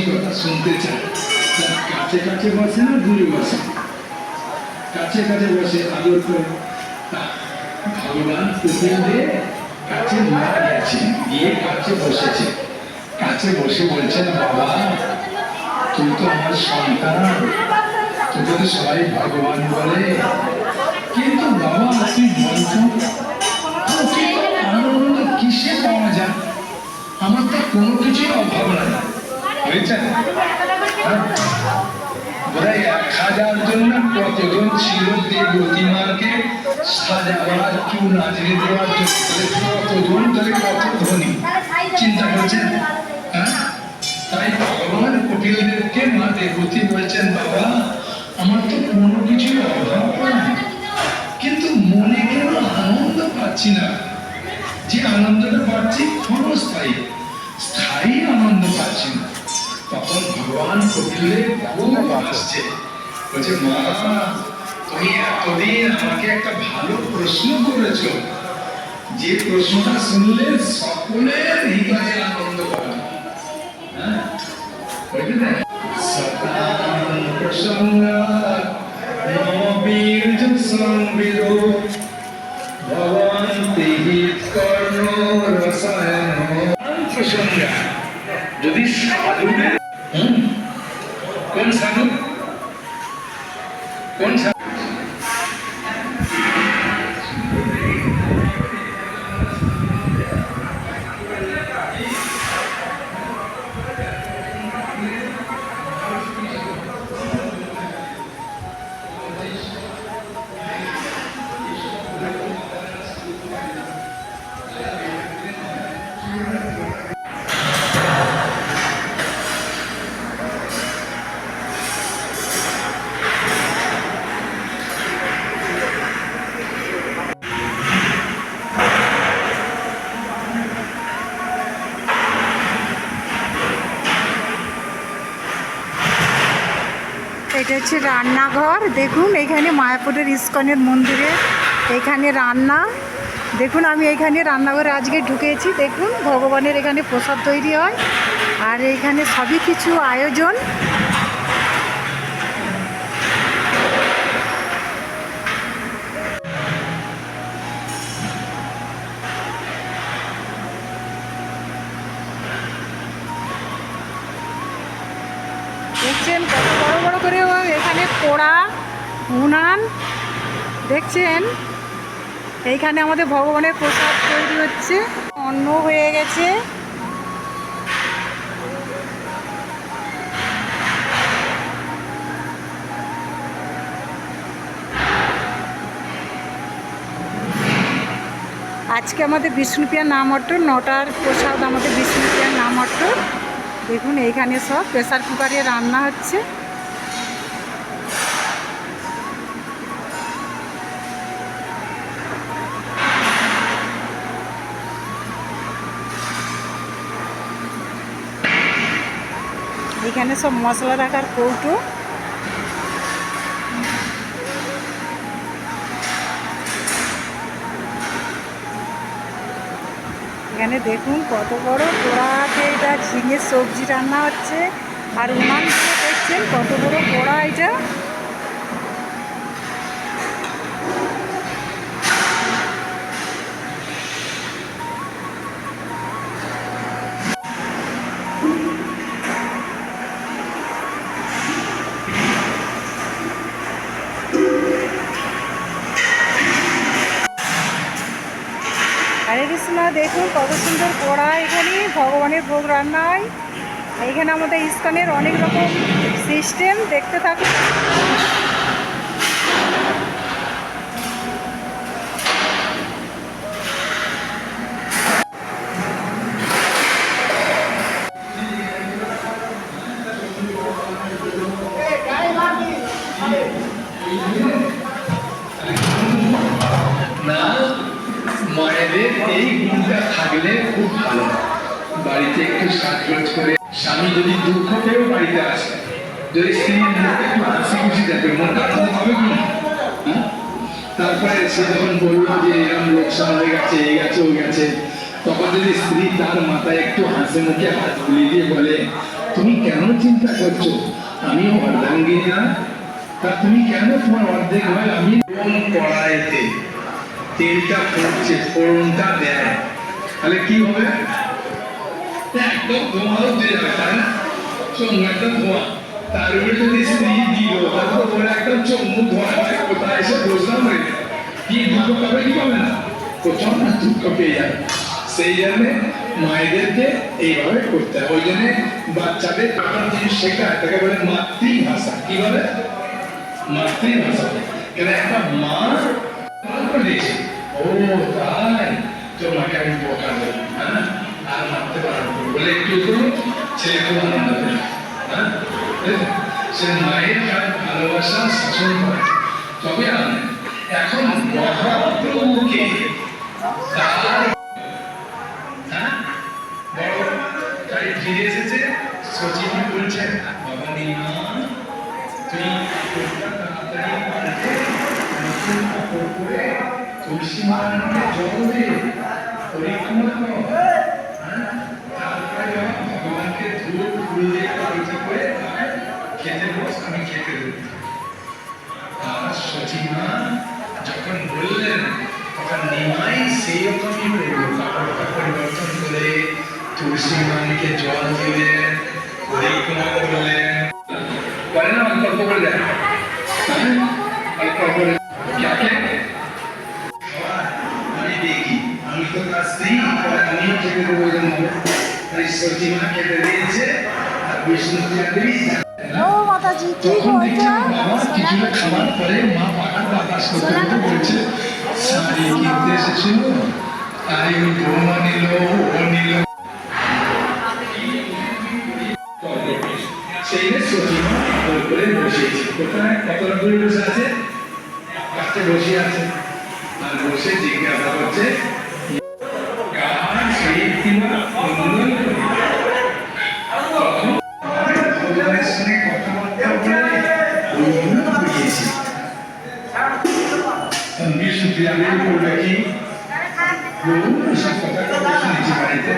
কথা শুনতে চায়, কাছে কাছে বসে না দূরে বসে? কাছে কাছে বসে আদর করে। ভগবান কুটিরে কাছে মা গেছে, গিয়ে কাছে বসেছে, কাছে বসে বলছেন, বাবা তুই তো আমার সন্তান, তোকে তো সবাই ভগবান বলে, কিন্তু বাবা তুই বলতো আনন্দ কিসে পাওয়া যায়? আমার তো কোনো কিছুর অভাব নাই, বুঝেছেন? বোধহয় 1000 জন না কতজন ছিল দেবতীমাকে সাজাবার, চুল আজরে দেওয়ার জন্য, কতজন, তাহলে কত ধনী চিন্তা করছেন? হ্যাঁ, তাই ভগবান কপিলদেবকে মা দেবতী বলছেন, বাবা আমার তো কোনো কিছুর অভাব নাই, কিন্তু মনে কেন আনন্দ পাচ্ছি না? যে আনন্দটা পাচ্ছি ক্ষণস্থায়ী, স্থায়ী আনন্দ পাচ্ছি না। তখন ভগবান কপিলদেব খুব হাসছে, বলছে, মা তুমি এতদিন আমাকে একটা ভালো প্রশ্ন করেছো, যে প্রশ্নটা শুনলে সকলের হৃদয়ে আনন্দ পাবে। হ্যাঁ, সতাং প্রসঙ্গা মহাবীর সংবিদ ভবন্তি কর্ণ রসায়ন প্রসঙ্গা। যদি সাধুদের কোন সাধু, কোন সাধু? এটা হচ্ছে রান্নাঘর। দেখুন এখানে মায়াপুরের ইস্কনের মন্দিরে এখানে রান্না। দেখুন আমি এখানে রান্নাঘরে আজকে ঢুকেছি। দেখুন ভগবানের এখানে প্রসাদ তৈরি হয়, আর এখানে সবই কিছু আয়োজন। দেখছেন কত বড় বড় করে এখানে পোড়া উনান, দেখছেন এইখানে আমাদের ভগবানের প্রসাদ তৈরি হচ্ছে, অন্ন হয়ে গেছে। আজকে আমাদের বিষ্ণুপ্রিয়ার নাম অট্টর 9টার প্রসাদ, আমাদের বিষ্ণুপ্রিয়ার নাম অট্টর। দেখুন এইখানে সব প্রেসার কুকারে রান্না হচ্ছে। এখানে সব মশলা রাখার কৌটো। এখানে দেখুন কত বড় পোড়াতে এটা ঝিঙের সবজি রান্না হচ্ছে, আর উনানগুলো দেখছেন কত বড় পোড়া এটা। হরে কৃষ্ণ, দেখুন কত সুন্দর পোড়া, এখানে ভগবানের ভোগ রান্না হয়। এখানে আমাদের ইস্কনের অনেক রকম সিস্টেম, দেখতে থাকুন। মায়েদের এই গুণটা থাকলে খুব ভালো। বাড়িতে একটু সাজগোজ করে, স্বামী যদি দুঃখ পেয়েও বাড়িতে আসে, যদি স্ত্রীর মুখে একটু হাসি খুশি যাবে, মনটা আনন্দ হবে কি? তারপরে সে যখন বললো যে এরকম লোকসান হয়ে গেছে, এই গেছে ও গেছে, তখন যদি স্ত্রী তার মাথায় একটু হাসি মুখে হাত বুলিয়ে দিয়ে বলে, তুমি কেন চিন্তা করছো আমিও অর্ধাঙ্গিনী না? তা তুমি কেন তোমার অর্ধেক হয় আমি কোন কড়াইতে তেলটা ফুটছে ফোড়নটা দেয় তাহলে কি হবে? একদম ধোঁয়া উঠে যাবে তাই না? চোখ একদম ধোঁয়া। তার উপরে যদি স্ত্রী দিল তারপর ওরা একদম চোখ মুখ ধোঁয়া হয় কোথায় এসে বসলাম রে কি দুঃখ পাবে কি পাবে না? প্রচন্ড দুঃখ পেয়ে যাবে। সেই জন্যে মায়েদেরকে এইভাবে করতে হয়। ওই জন্যে বাচ্চাদের প্রথম জিনিস শেখায় তাকে বলে মাতৃভাষা। কি বলে? মাতৃভাষা। কেন একটা মা দিয়েছে ও তাই তো মাকে আমি বকা দেবো হ্যাঁ আর মারতে পারবো বলে একটু করুন ছেলে খুব আনন্দ পেল হ্যাঁ সে মায়ের কাছে ভালোবাসা শাসন করে তবে আনে এখন মহাপ্রভুকে তার হ্যাঁ বড় গাড়ি ফিরে এসেছে সচিন বলছেন বাবা নিমা তুমি তাড়াতাড়ি বাড়িতে নতুন কাপড় পরে তুলসী মাকে জল দে পরিক্রমা করো হ্যাঁ তারপরে ভগবানকে ধূপ ফুল দিয়ে আরতি করে খেতে বস আমি খেতে দেবো। আর সচিমা যখন বললেন তখন নিমাই সেই রকমই করলো কাপড়টা পরিবর্তন করে তুলসী মাকে জল দিলেন পরিক্রমা করলেন করে না অল্প অল্প করে দেয় অল্প করে যাকে আমি দেখি আমি তো তার স্ত্রী আমিও খেতে দেবো তাই সচিমা খেতে দিয়েছে আর বিষ্ণু দেবী ও মাতাজি কি তখন গো দেখছি এটা? বাবা কিছুটা খাবার পরে মা পাখার বাতাস করতে করতে বলছে শাড়ি কিনতে এসেছিল তাই ওই বৌমা নিল ও নিল সেই সচিমা ওর করে বসিয়েছে কোথায় কত রকমের বসে আছে কাছে বসে আছে আর বসে জিজ্ঞাসা করছে কার সেই কিনা মঙ্গল তখন ভগবানের সঙ্গে কথাবার্তা বলে ওইগুলো বুঝিয়েছি বিষ্ণু প্রিয়াদের করবে কি বহু সব কথা শুনেছি বাড়িতে